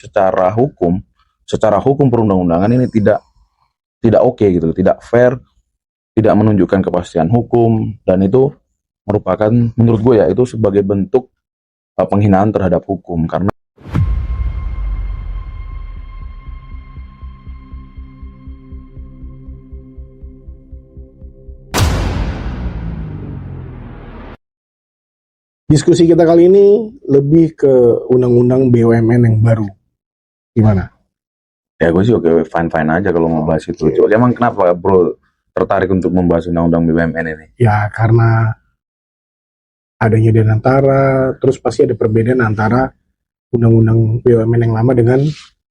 secara hukum perundang-undangan ini tidak oke gitu, tidak fair, tidak menunjukkan kepastian hukum, dan itu merupakan, menurut gue ya, itu sebagai bentuk penghinaan terhadap hukum. Karena Diskusi kita kali ini lebih ke undang-undang BUMN yang baru. Gimana? ya gue sih oke, fine-fine aja kalau membahas itu. Cuma emang kenapa bro tertarik untuk membahas undang-undang BUMN ini? Ya karena adanya Danantara, terus pasti ada perbedaan antara undang-undang BUMN yang lama dengan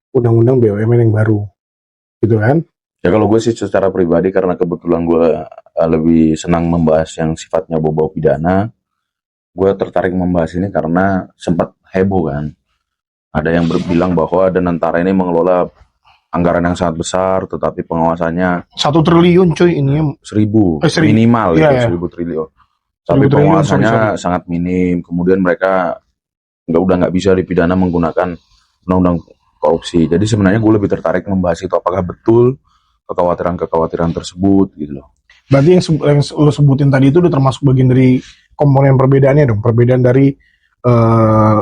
undang-undang BUMN yang baru. Gitu kan? Ya kalau gue sih secara pribadi, karena kebetulan gue lebih senang membahas yang sifatnya berbau pidana, gue tertarik membahas ini karena sempat heboh kan. Ada yang bilang bahwa Danantara ini mengelola anggaran yang sangat besar, tetapi pengawasannya 1 triliun cuy ini. 1000 1000. minimal, Iya, itu iya. 1000 triliun. Tapi 1000 triliun, pengawasannya sorry. sangat minim. Kemudian mereka nggak bisa dipidana menggunakan undang-undang korupsi. Jadi sebenarnya gue lebih tertarik membahas itu, apakah betul kekhawatiran tersebut gitu loh. Berarti yang lo sebutin tadi itu udah termasuk bagian dari komponen perbedaannya dong. Perbedaan dari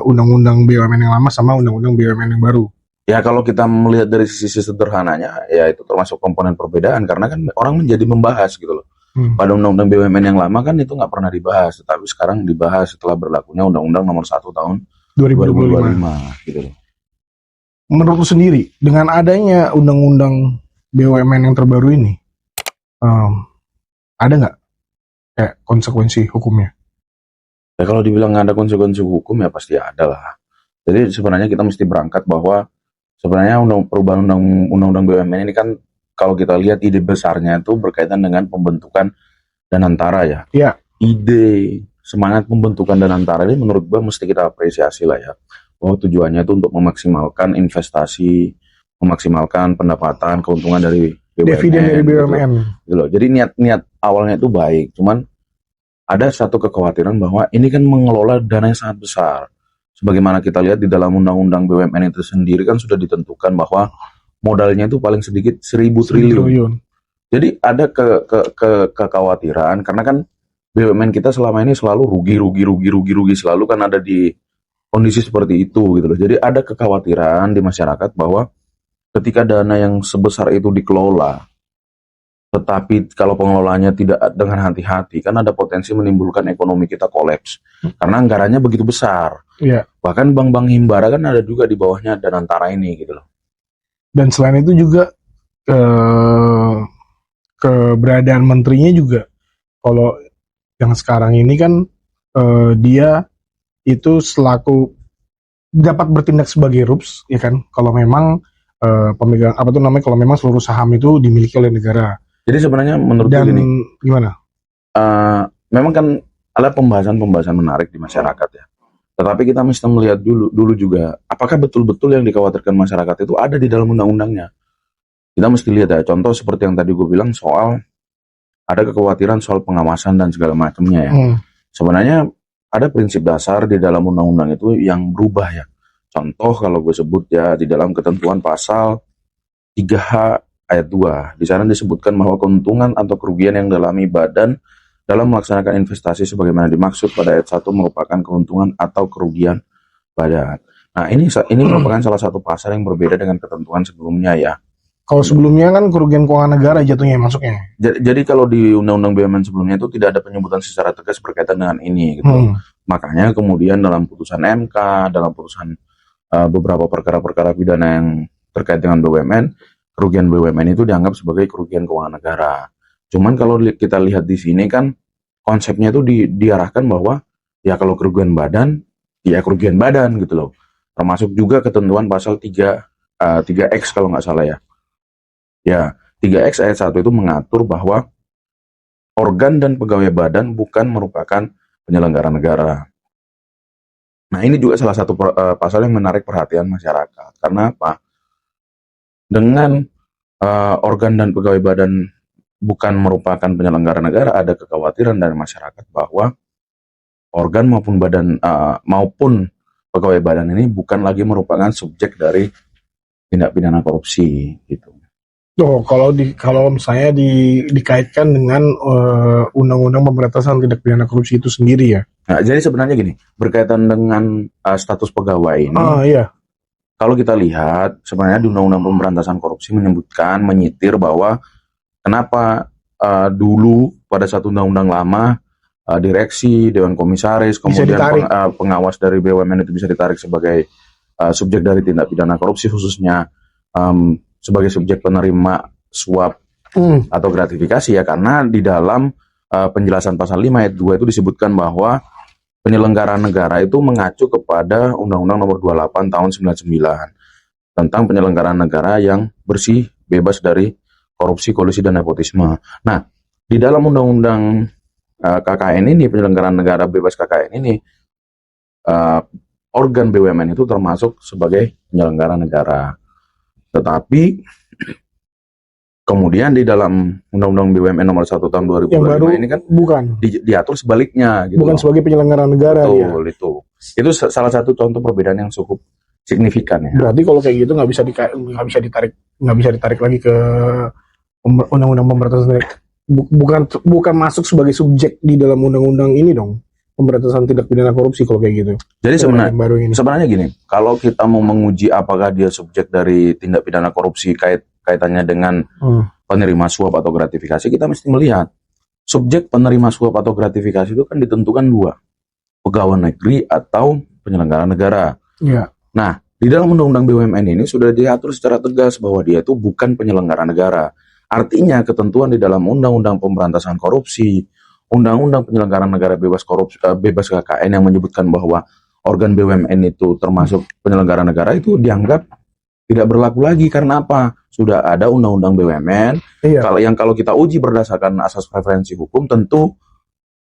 undang-undang BUMN yang lama sama undang-undang BUMN yang baru. Ya kalau kita melihat dari sisi sederhananya, ya itu termasuk komponen perbedaan, karena kan orang menjadi membahas gitu loh. Pada undang-undang BUMN yang lama kan itu nggak pernah dibahas, tetapi sekarang dibahas setelah berlakunya Undang-Undang Nomor 1 Tahun 2025 gitu loh. Menurut lu sendiri, dengan adanya undang-undang BUMN yang terbaru ini, ada nggak kayak konsekuensi hukumnya? Ya kalau dibilang nggak ada konsekuensi hukum ya pasti ada lah. Jadi sebenarnya kita mesti berangkat bahwa sebenarnya perubahan undang-undang BUMN ini kan, kalau kita lihat ide besarnya itu berkaitan dengan pembentukan Danantara ya. Iya. Ide semangat pembentukan Danantara ini menurut gua mesti kita apresiasi lah ya. Bahwa tujuannya itu untuk memaksimalkan investasi, memaksimalkan pendapatan, keuntungan dari BUMN. Dividen dari BUMN. Gitu loh. Jadi niat awalnya itu baik, cuman ada satu kekhawatiran bahwa ini kan mengelola dana yang sangat besar. Sebagaimana kita lihat di dalam undang-undang BUMN itu sendiri kan sudah ditentukan bahwa modalnya itu paling sedikit 1000 triliun. Jadi ada kekhawatiran, karena kan BUMN kita selama ini selalu rugi selalu kan ada di kondisi seperti itu gitu loh. Jadi ada kekhawatiran di masyarakat bahwa ketika dana yang sebesar itu dikelola, tetapi kalau pengelolaannya tidak dengan hati-hati, kan ada potensi menimbulkan ekonomi kita kolaps. Karena anggarannya begitu besar. Iya. Bahkan bank-bank himbara kan ada juga di bawahnya Danantara ini gitu loh. Dan selain itu juga keberadaan menterinya juga, kalau yang sekarang ini kan dia itu selaku dapat bertindak sebagai RUPS ya kan, kalau memang pemegang kalau memang seluruh saham itu dimiliki oleh negara. Jadi sebenarnya menurut Dan gini, gimana? memang kan ada pembahasan menarik di masyarakat ya. Tetapi kita mesti melihat dulu juga, apakah betul-betul yang dikhawatirkan masyarakat itu ada di dalam undang-undangnya. Kita mesti lihat ya, contoh seperti yang tadi gue bilang soal ada kekhawatiran soal pengawasan dan segala macamnya ya. Sebenarnya ada prinsip dasar di dalam undang-undang itu yang berubah ya. Contoh kalau gue sebut ya, di dalam ketentuan pasal 3H ayat 2, di sana disebutkan bahwa keuntungan atau kerugian yang dialami badan dalam melaksanakan investasi sebagaimana dimaksud pada ayat 1 merupakan keuntungan atau kerugian badan. Nah, ini merupakan salah satu pasal yang berbeda dengan ketentuan sebelumnya ya. Kalau sebelumnya kan kerugian keuangan negara jatuhnya masuknya. Jadi kalau di undang-undang BUMN sebelumnya itu tidak ada penyebutan secara tegas berkaitan dengan ini gitu. Makanya kemudian dalam putusan MK, dalam putusan beberapa perkara-perkara pidana yang terkait dengan BUMN, kerugian BUMN itu dianggap sebagai kerugian keuangan negara. Cuman kalau kita lihat di sini kan konsepnya itu diarahkan bahwa ya kalau kerugian badan, ya kerugian badan gitu loh. Termasuk juga ketentuan pasal 3X kalau nggak salah ya. Ya, 3X ayat 1 itu mengatur bahwa organ dan pegawai badan bukan merupakan penyelenggara negara. Nah, ini juga salah satu pasal yang menarik perhatian masyarakat. Karena apa? Dengan organ dan pegawai badan bukan merupakan penyelenggara negara, ada kekhawatiran dari masyarakat bahwa organ maupun badan maupun pegawai badan ini bukan lagi merupakan subjek dari tindak pidana korupsi gitu. Oh, kalau misalnya dikaitkan dengan undang-undang pemberantasan tindak pidana korupsi itu sendiri ya. Nah, jadi sebenarnya gini, berkaitan dengan status pegawai ini, Iya. kalau kita lihat sebenarnya di Undang-Undang Pemberantasan Korupsi menyebutkan, menyitir bahwa kenapa dulu pada satu undang-undang lama direksi, dewan komisaris, Bisa kemudian ditarik. pengawas dari BUMN itu bisa ditarik sebagai subjek dari tindak pidana korupsi, khususnya sebagai subjek penerima suap atau gratifikasi ya, karena di dalam penjelasan pasal 5 ayat 2 itu disebutkan bahwa penyelenggaraan negara itu mengacu kepada Undang-Undang Nomor 28 tahun 99 tentang penyelenggaraan negara yang bersih, bebas dari korupsi, kolusi, dan nepotisme. Nah, di dalam Undang-Undang KKN ini, penyelenggaraan negara bebas KKN ini, organ BUMN itu termasuk sebagai penyelenggara negara. Tetapi kemudian di dalam Undang-Undang BUMN Nomor 1 tahun 2025 Yang baru ini kan bukan diatur sebaliknya gitu. bukan sebagai penyelenggara negara ya. Betul, itu salah satu contoh perbedaan yang cukup signifikan ya. Berarti kalau kayak gitu nggak bisa ditarik lagi ke undang-undang pemberantasan bukan masuk sebagai subjek di dalam undang-undang ini dong, pemberantasan tindak pidana korupsi kalau kayak gitu. Jadi Yang baru ini. sebenarnya gini, kalau kita mau menguji apakah dia subjek dari tindak pidana korupsi kaitannya dengan penerima suap atau gratifikasi, kita mesti melihat subjek penerima suap atau gratifikasi itu kan ditentukan dua, pegawai negeri atau penyelenggara negara. Iya. Nah, di dalam Undang-Undang BUMN ini sudah diatur secara tegas bahwa dia itu bukan penyelenggara negara. Artinya ketentuan di dalam Undang-Undang Pemberantasan Korupsi, Undang-Undang Penyelenggaraan Negara Bebas Korupsi, bebas KKN yang menyebutkan bahwa organ BUMN itu termasuk penyelenggara negara itu dianggap tidak berlaku lagi. Karena apa? Sudah ada Undang-Undang BUMN. Iya. Kalau kita uji berdasarkan asas preferensi hukum, tentu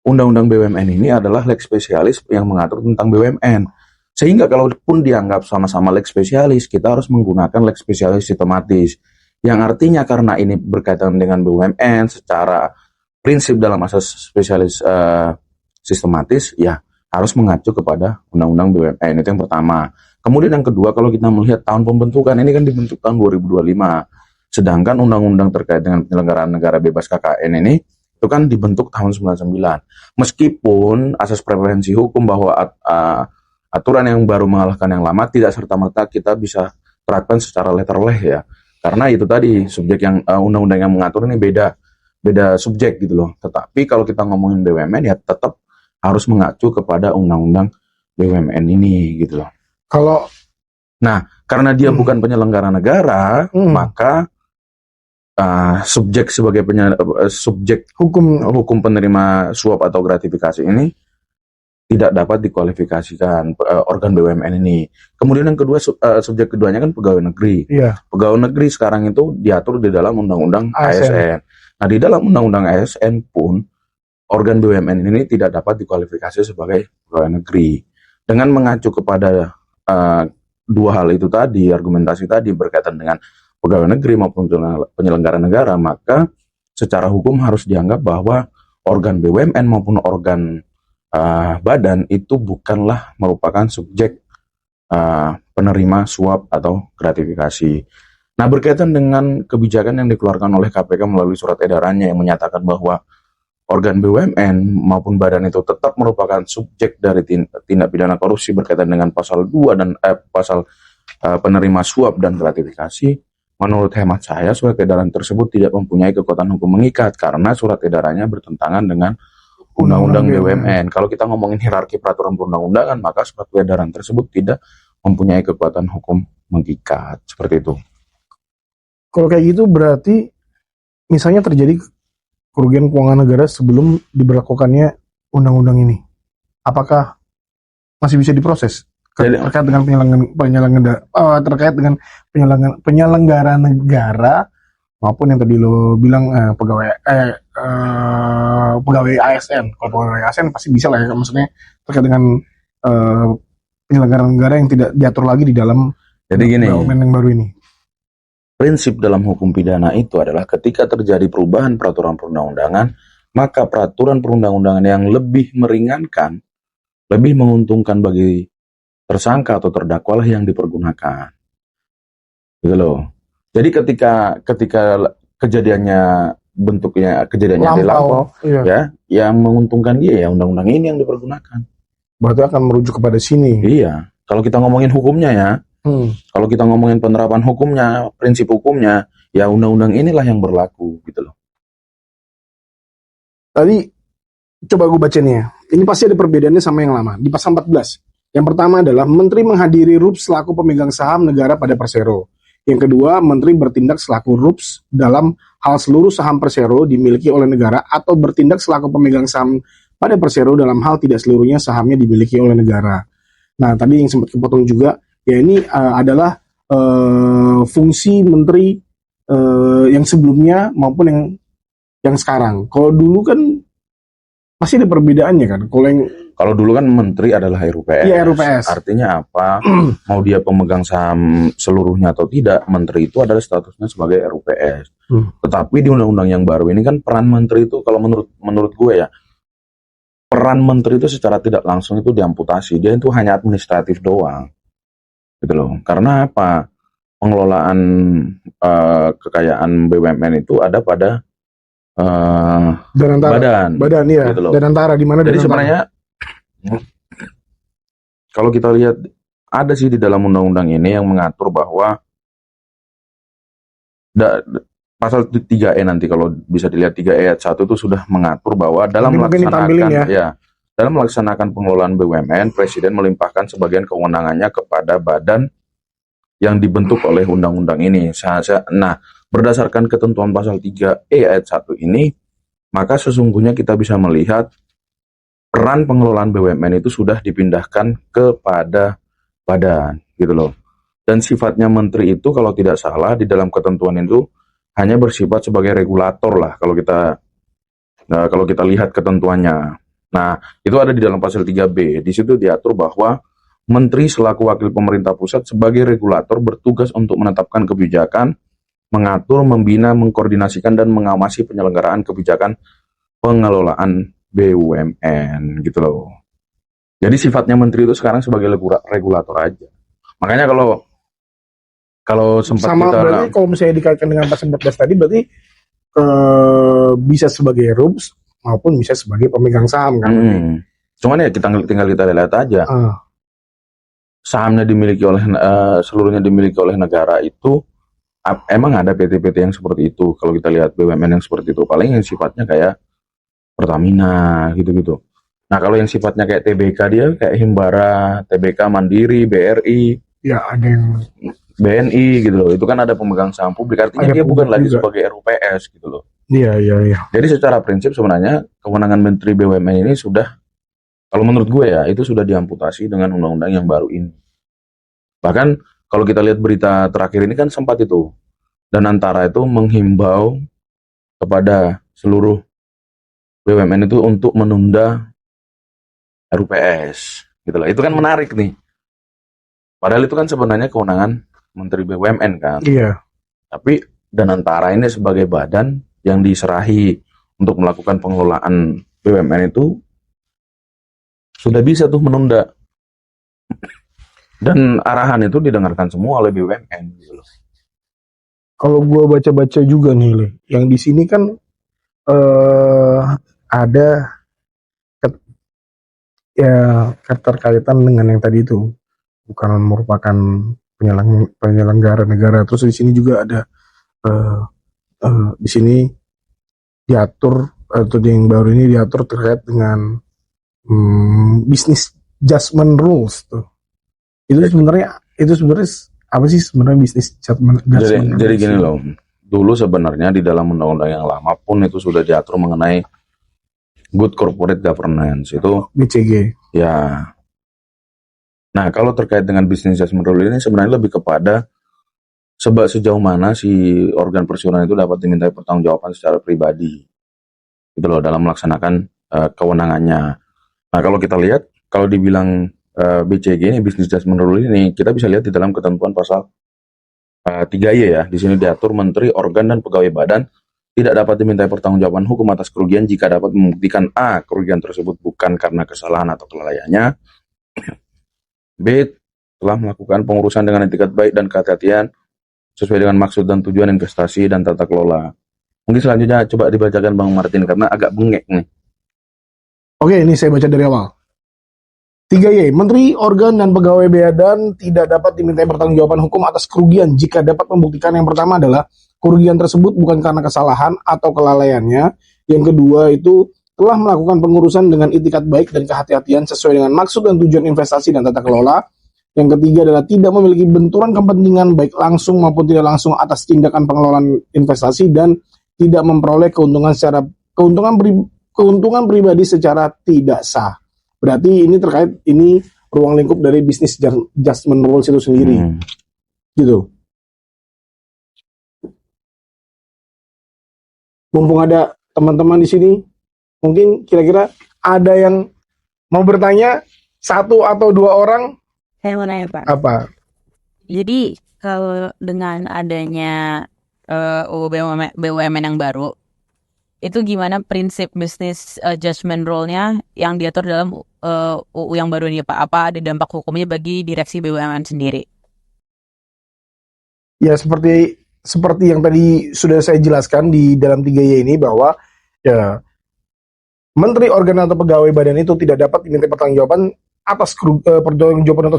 Undang-Undang BUMN ini adalah lex spesialis yang mengatur tentang BUMN. Sehingga kalaupun dianggap sama-sama lex spesialis, kita harus menggunakan lex spesialis sistematis. Yang artinya karena ini berkaitan dengan BUMN secara prinsip dalam asas spesialis sistematis, ya harus mengacu kepada Undang-Undang BUMN. Itu yang pertama. Kemudian yang kedua, kalau kita melihat tahun pembentukan, ini kan dibentuk tahun 2025. Sedangkan undang-undang terkait dengan penyelenggaraan negara bebas KKN ini itu kan dibentuk tahun 99. Meskipun asas preferensi hukum bahwa aturan yang baru mengalahkan yang lama, tidak serta-merta kita bisa terapkan secara letterleh ya. Karena itu tadi subjek yang undang-undang yang mengatur ini beda subjek gitu loh. Tetapi kalau kita ngomongin BUMN ya tetap harus mengacu kepada undang-undang BUMN ini gitu loh. Karena dia bukan penyelenggara negara, maka subjek sebagai subjek hukum penerima suap atau gratifikasi ini tidak dapat dikualifikasikan organ BUMN ini. Kemudian yang kedua, subjek keduanya kan pegawai negeri. Iya. Pegawai negeri sekarang itu diatur di dalam Undang-Undang ASN. Nah, di dalam Undang-Undang ASN pun organ BUMN ini tidak dapat dikualifikasi sebagai pegawai negeri. Dengan mengacu kepada dua hal itu tadi, argumentasi tadi berkaitan dengan pegawai negeri maupun penyelenggara negara, maka secara hukum harus dianggap bahwa organ BUMN maupun organ badan itu bukanlah merupakan subjek penerima suap atau gratifikasi. Nah, berkaitan dengan kebijakan yang dikeluarkan oleh KPK melalui surat edarannya yang menyatakan bahwa organ BUMN maupun badan itu tetap merupakan subjek dari tindak pidana korupsi berkaitan dengan pasal 2 dan pasal penerima suap dan gratifikasi, menurut hemat saya surat edaran tersebut tidak mempunyai kekuatan hukum mengikat karena surat edarannya bertentangan dengan Undang-Undang BUMN. Kalau kita ngomongin hierarki peraturan perundang-undangan, maka surat edaran tersebut tidak mempunyai kekuatan hukum mengikat. Seperti itu. Kalau kayak gitu berarti misalnya terjadi kerugian keuangan negara sebelum diberlakukannya undang-undang ini, apakah masih bisa diproses terkait dengan penyelenggara negara maupun yang tadi lo bilang pegawai ASN. Kalau pegawai ASN pasti bisa lah ya, maksudnya terkait dengan penyelenggara negara yang tidak diatur lagi di dalam BUMN yang baru ini. Prinsip dalam hukum pidana itu adalah ketika terjadi perubahan peraturan perundang-undangan, maka peraturan perundang-undangan yang lebih meringankan, lebih menguntungkan bagi tersangka atau terdakwa lah yang dipergunakan. Gitu loh. Jadi ketika ketika kejadiannya kejadiannya di lampau, Iya. ya, yang menguntungkan dia ya undang-undang ini yang dipergunakan. Berarti akan merujuk kepada sini. Iya. Kalau kita ngomongin hukumnya ya, kalau kita ngomongin penerapan hukumnya, prinsip hukumnya, ya undang-undang inilah yang berlaku gitu loh. Tadi coba gue baca nih ya. Ini pasti ada perbedaannya sama yang lama. Di pasal 14. Yang pertama adalah Menteri menghadiri RUPS selaku pemegang saham negara pada Persero. Yang kedua, Menteri bertindak selaku RUPS dalam hal seluruh saham Persero dimiliki oleh negara atau bertindak selaku pemegang saham pada Persero dalam hal tidak seluruhnya sahamnya dimiliki oleh negara. Nah, tadi yang sempat kepotong juga, ya ini adalah fungsi Menteri yang sebelumnya maupun yang sekarang. Kalau dulu kan pasti ada perbedaannya kan. Kalau dulu kan menteri adalah RUPS. Iya, RUPS. Artinya apa? Mau dia pemegang saham seluruhnya atau tidak, menteri itu adalah statusnya sebagai RUPS. Tetapi di undang-undang yang baru ini kan peran menteri itu, kalau menurut gue ya, peran menteri itu secara tidak langsung itu diamputasi. Dia itu hanya administratif doang. Gitu loh. Karena apa? Pengelolaan kekayaan BUMN itu ada pada badan ya, gitu loh. Danantara di mana? Jadi sebenarnya kalau kita lihat ada sih di dalam undang-undang ini yang mengatur bahwa pasal 3E nanti kalau bisa dilihat 3E ayat 1 itu sudah mengatur bahwa dalam melaksanakan pengelolaan BUMN, Presiden melimpahkan sebagian kewenangannya kepada badan yang dibentuk oleh undang-undang ini. Nah, berdasarkan ketentuan pasal 3E ayat 1 ini, maka sesungguhnya kita bisa melihat peran pengelolaan BUMN itu sudah dipindahkan kepada badan, gitu loh. Dan sifatnya menteri itu kalau tidak salah di dalam ketentuan itu hanya bersifat sebagai regulator lah kalau kita lihat ketentuannya. Nah, itu ada di dalam pasal 3B. Di situ diatur bahwa menteri selaku wakil pemerintah pusat sebagai regulator bertugas untuk menetapkan kebijakan, mengatur, membina, mengkoordinasikan dan mengawasi penyelenggaraan kebijakan pengelolaan BUMN gitu loh. Jadi sifatnya menteri itu sekarang sebagai regulator aja. Makanya kalau sempat sama kita berarti kalau misalnya dikaitkan dengan pasal 14 tadi berarti bisa sebagai RUPS maupun bisa sebagai pemegang saham kan. Cuman ya tinggal kita lihat aja. Sahamnya dimiliki oleh seluruhnya dimiliki oleh negara itu emang ada PT-PT yang seperti itu. Kalau kita lihat BUMN yang seperti itu paling yang sifatnya kayak Pertamina gitu-gitu. Nah, kalau yang sifatnya kayak TBK dia kayak Himbara, TBK Mandiri, BRI, ya ada yang BNI gitu loh. Itu kan ada pemegang saham publik, artinya dia bukan lagi sebagai RUPS gitu loh. Iya. Jadi secara prinsip sebenarnya kewenangan Menteri BUMN ini sudah, kalau menurut gue ya, itu sudah diamputasi dengan undang-undang yang baru ini. Bahkan kalau kita lihat berita terakhir ini kan sempat itu Danantara itu menghimbau kepada seluruh BUMN itu untuk menunda RUPS gitu loh. Itu kan menarik nih. Padahal itu kan sebenarnya kewenangan Menteri BUMN kan. Iya. Tapi Danantara ini sebagai badan yang diserahi untuk melakukan pengelolaan BUMN itu sudah bisa tuh menunda. Dan arahan itu didengarkan semua oleh BUMN gitu loh. Kalau gue baca-baca juga nih, yang di sini kan ada keterkaitan dengan yang tadi itu, bukan merupakan penyelenggara negara. Terus di sini juga ada di sini diatur atau yang baru ini diatur terkait dengan business judgment rules tuh. Itu sebenarnya apa sih sebenarnya business judgment rules? Jadi gini loh. Dulu sebenarnya di dalam undang-undang yang lama pun itu sudah diatur mengenai good corporate governance itu BCG. Ya. Nah, kalau terkait dengan business judgment rule ini sebenarnya lebih kepada sejauh mana si organ persidangan itu dapat dimintai pertanggungjawaban secara pribadi. Gitu loh dalam melaksanakan kewenangannya. Nah, kalau kita lihat kalau dibilang BCG ini business judgment rule ini kita bisa lihat di dalam ketentuan pasal 3Y ya. Di sini diatur menteri, organ dan pegawai badan tidak dapat dimintai pertanggungjawaban hukum atas kerugian jika dapat membuktikan A. kerugian tersebut bukan karena kesalahan atau kelalaiannya, B. Telah melakukan pengurusan dengan etikat baik dan kehati-hatian sesuai dengan maksud dan tujuan investasi dan tata kelola. Mungkin selanjutnya coba dibacakan Bang Martin karena agak bengek nih. Oke, ini saya baca dari awal. 3Y, Menteri, organ, dan pegawai badan tidak dapat dimintai pertanggungjawaban hukum atas kerugian jika dapat membuktikan yang pertama adalah kerugian tersebut bukan karena kesalahan atau kelalaiannya. Yang kedua itu telah melakukan pengurusan dengan itikat baik dan kehati-hatian sesuai dengan maksud dan tujuan investasi dan tata kelola. Yang ketiga adalah tidak memiliki benturan kepentingan baik langsung maupun tidak langsung atas tindakan pengelolaan investasi dan tidak memperoleh keuntungan pribadi secara tidak sah. Berarti ini terkait ini ruang lingkup dari bisnis adjustment rules itu sendiri, gitu. Mumpung ada teman-teman di sini, mungkin kira-kira ada yang mau bertanya, satu atau dua orang? Saya mau nanya Pak. Apa? Jadi kalau dengan adanya UU BUMN yang baru, itu gimana prinsip bisnis adjustment rule-nya yang diatur dalam UU yang baru ini Pak? Apa ada dampak hukumnya bagi direksi BUMN sendiri? Ya seperti yang tadi sudah saya jelaskan di dalam 3Y ini bahwa ya menteri, organ, atau pegawai badan itu tidak dapat diminta pertanggungjawaban atas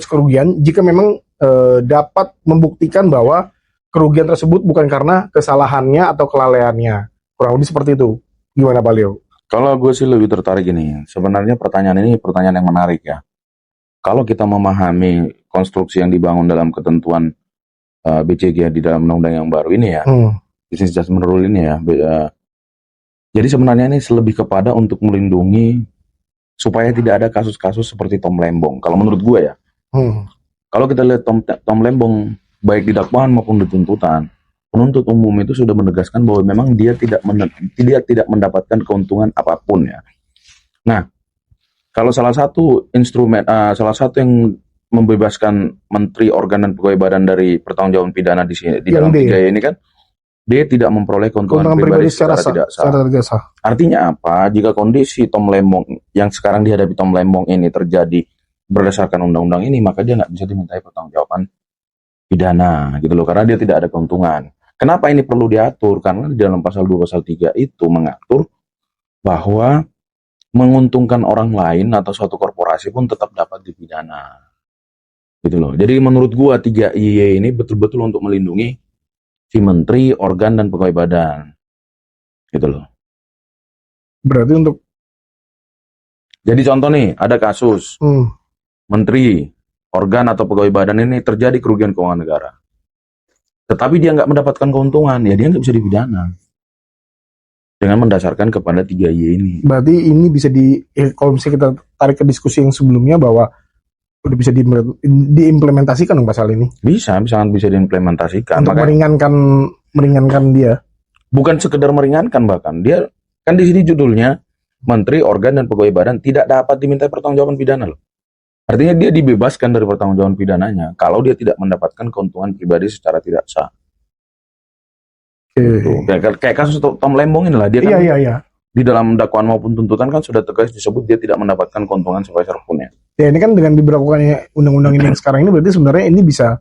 kerugian jika memang dapat membuktikan bahwa kerugian tersebut bukan karena kesalahannya atau kelalaiannya. Kurang lebih seperti itu. Gimana Pak Leo? Kalau gue sih lebih tertarik ini. Sebenarnya pertanyaan ini pertanyaan yang menarik ya. Kalau kita memahami konstruksi yang dibangun dalam ketentuan BCG di dalam undang-undang yang baru ini ya, Business Adjustment Rule ini ya. Jadi sebenarnya ini lebih kepada untuk melindungi supaya tidak ada kasus-kasus seperti Tom Lembong. Kalau menurut gue ya. Kalau kita lihat Tom Lembong baik di dakwaan maupun di tuntutan, penuntut umum itu sudah menegaskan bahwa memang dia tidak mendapatkan keuntungan apapun ya. Nah, kalau salah satu yang membebaskan menteri, organ, dan pegawai badan dari pertanggungjawaban pidana di dalam 3 ini kan, dia tidak memperoleh keuntungan pribadi secara tidak sah. Artinya apa? Jika kondisi Tom Lembong yang sekarang dihadapi Tom Lembong ini terjadi berdasarkan undang-undang ini, maka dia nggak bisa dimintai pertanggungjawaban pidana gitu loh, karena dia tidak ada keuntungan. Kenapa ini perlu diatur? Karena di dalam pasal 2 pasal 3 itu mengatur bahwa menguntungkan orang lain atau suatu korporasi pun tetap dapat dipidana. Gitu loh. Jadi menurut gua 3Y ini betul-betul untuk melindungi si menteri, organ, dan pegawai badan. Gitu loh. Berarti untuk jadi contoh nih, ada kasus menteri, organ, atau pegawai badan ini terjadi kerugian keuangan negara. Tetapi dia nggak mendapatkan keuntungan, ya dia nggak bisa dipidana. Dengan mendasarkan kepada 3Y ini. Berarti ini bisa kalau misalnya kita tarik ke diskusi yang sebelumnya bahwa udah bisa diimplementasikan dong pasal ini? Sangat bisa diimplementasikan. Untuk meringankan dia. Bukan sekedar meringankan, bahkan dia kan di sini judulnya menteri, organ, dan pegawai badan tidak dapat dimintai pertanggungjawaban pidana loh. Artinya dia dibebaskan dari pertanggungjawaban pidananya kalau dia tidak mendapatkan keuntungan pribadi secara tidak sah. Gitu. Kayak kasus Tom Lembong inilah, dia kan di dalam dakwaan maupun tuntutan kan sudah tegas disebut dia tidak mendapatkan keuntungan sepeser pun ya. Ya ini kan dengan diberlakukannya undang-undang ini yang sekarang ini berarti sebenarnya ini bisa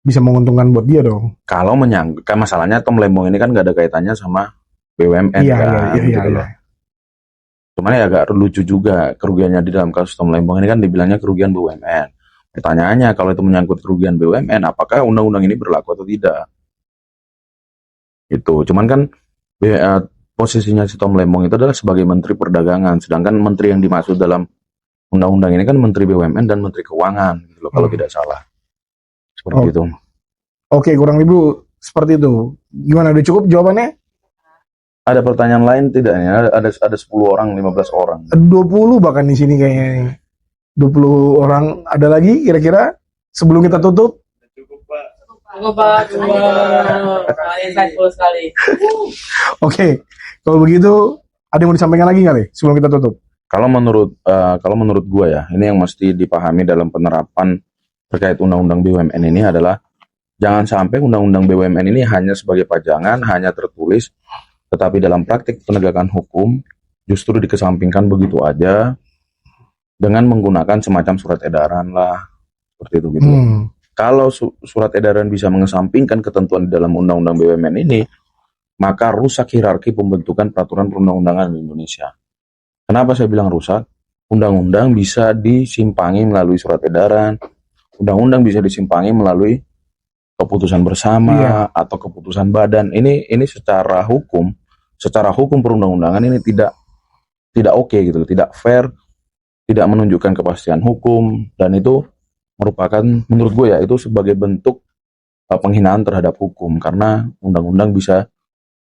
menguntungkan buat dia dong. Kalau menyangkut masalahnya Tom Lembong ini kan nggak ada kaitannya sama BUMN kan. Cuman ya agak lucu juga kerugiannya di dalam kasus Tom Lembong ini kan dibilangnya kerugian BUMN. Pertanyaannya kalau itu menyangkut kerugian BUMN, apakah undang-undang ini berlaku atau tidak? Itu. Cuman kan posisinya si Tom Lembong itu adalah sebagai Menteri Perdagangan, sedangkan menteri yang dimaksud dalam undang-undang ini kan Menteri BUMN dan Menteri Keuangan, gitu loh, kalau tidak salah. Seperti itu. Oke, kurang lebih seperti itu. Gimana? Udah cukup jawabannya? Ada pertanyaan lain tidak ya? Ada 10 orang, 15 orang. 20 bahkan di sini kayaknya. 20 orang. Ada lagi kira-kira sebelum kita tutup? Cukup Pak. Insightful sekali. Oke. Kalau begitu ada yang mau disampaikan lagi nggak nih sebelum kita tutup? Kalau menurut gua ya, ini yang mesti dipahami dalam penerapan terkait undang-undang BUMN ini adalah jangan sampai undang-undang BUMN ini hanya sebagai pajangan, hanya tertulis, tetapi dalam praktik penegakan hukum justru dikesampingkan begitu aja dengan menggunakan semacam surat edaran lah, seperti itu gitu. Kalau surat edaran bisa mengesampingkan ketentuan di dalam undang-undang BUMN ini, maka rusak hierarki pembentukan peraturan perundang-undangan di Indonesia. Kenapa saya bilang rusak? Undang-undang bisa disimpangi melalui surat edaran, undang-undang bisa disimpangi melalui keputusan bersama atau keputusan badan. Ini secara hukum perundang-undangan ini tidak oke gitu, tidak fair, tidak menunjukkan kepastian hukum, dan itu merupakan, menurut gue ya, itu sebagai bentuk penghinaan terhadap hukum, karena undang-undang bisa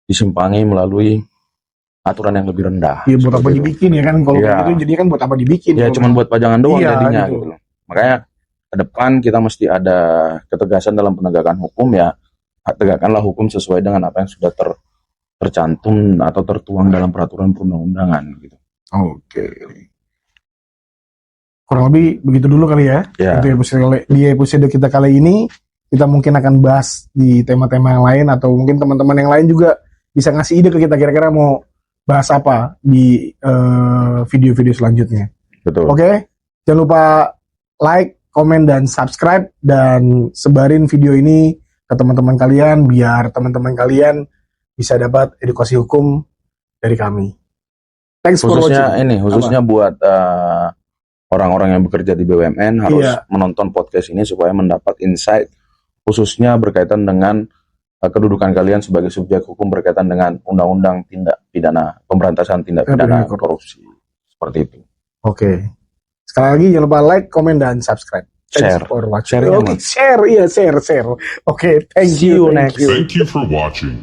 disimpangi melalui aturan yang lebih rendah. Iya, buat apa dibikin ya kan, kalau kayak gitu jadi kan buat apa dibikin. Ya cuman buat pajangan doang jadinya gitu. gitu loh. Makanya ke depan kita mesti ada ketegasan dalam penegakan hukum, ya tegakkanlah hukum sesuai dengan apa yang sudah tercantum atau tertuang dalam peraturan perundang-undangan gitu. Oke. Kurang lebih begitu dulu kali ya. Di episode kita kali ini kita mungkin akan bahas di tema-tema yang lain, atau mungkin teman-teman yang lain juga bisa ngasih ide ke kita kira-kira mau bahas apa di video-video selanjutnya. Betul. Oke, jangan lupa like, komen, dan subscribe, dan sebarin video ini ke teman-teman kalian biar teman-teman kalian bisa dapat edukasi hukum dari kami. Thanks for watching. Khususnya buat orang-orang yang bekerja di BUMN harus menonton podcast ini supaya mendapat insight khususnya berkaitan dengan kedudukan kalian sebagai subjek hukum berkaitan dengan undang-undang tindak pidana pemberantasan tindak pidana korupsi. Seperti itu. Oke. Sekali lagi jangan lupa like, komen, dan subscribe. Share. Share. Oke, thank you. See you next. Thank you for watching.